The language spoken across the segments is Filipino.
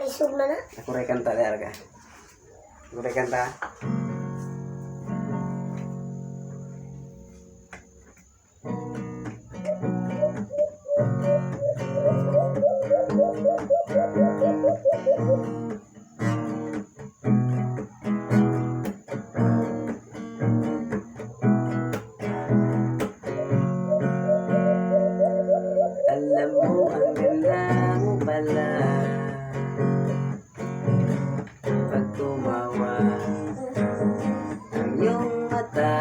isog na na. Ako rin kanta dahil ka. Ako rin kanta. Alam mo, ang ganda mo pala pag tumawa ang iyong mata.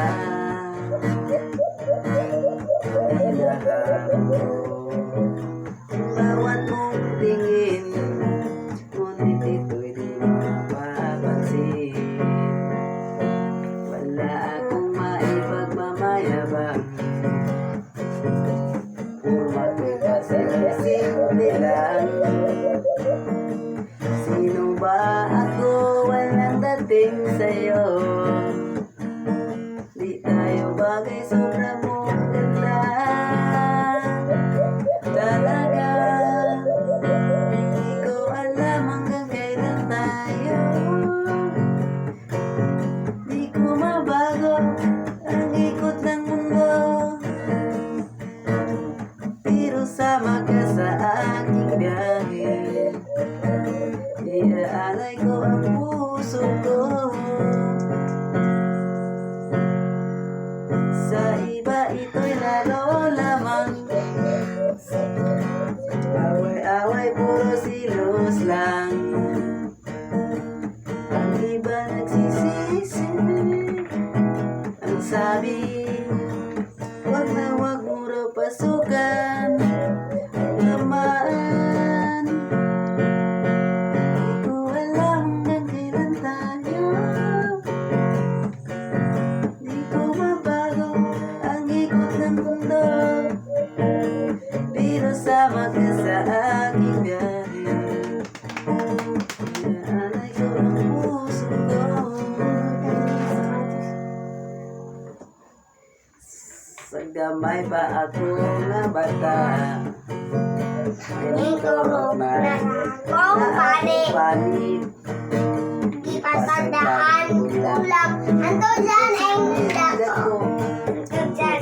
Hinahanap ko bawat mong tingin, ngunit ito'y di mapapansin. Wala akong maipagmamayabang, puro kasi simple lang. Sino ba ako? Walang dating sa'yo. Di tayo bagay, sobra mong ganda talaga. Di ko alam hanggang kailan tayo. Di ko mabago ang ikot ng mundo, pero sama ka sa aking biyahe. Iaalay ko ang puso ko. Sa iba ito'y lalo lamang. Away-away, puro silos lang. Ang iba nagsisisi, ang sabi, wag na wag mo raw pasukan ang laman. Di ko alam hanggang kailan tayo. Di ko mabago ang ikot ng mundo, pero sama ka sa aking biyahe. Inaalay ko ang puso ko. Sa gamay pa ako na bata, Di ko na kung panik. Ipatandaan ulam. Ando dyan ang dako.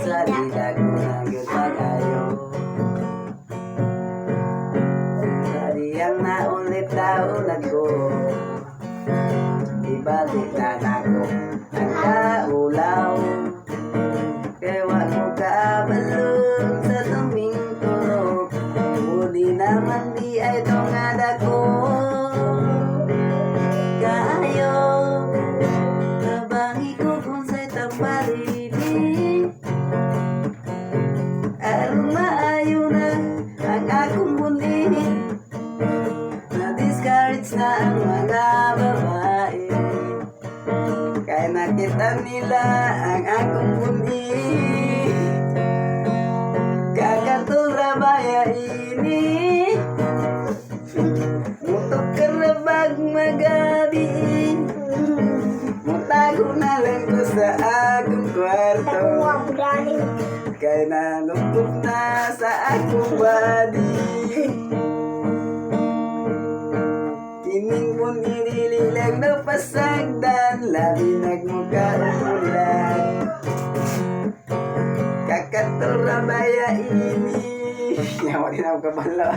sa lidag ko na gutagayo. Sa diyang naulit taon ako, ibalik na nako ang kaulaw. Kaya wag mo kabalon sa tuming turok, muli naman di ay tungad ako. Kayo nabangi ko kung sa'y tambalili, aron maayo na ang akong muli. Na-discourage na ang mga babae, kaya nakita nila ang akong muli. Kakatura baya ini, mutok ka na bag magabi, mutago na lang ko sa akong kwarto, Ang galing. kaya nalungkot na sa akong body. Kining pun inililang na pasagdan, labi nagmuka ulan. Kakatura baya ini. Yawa din ako kabalo.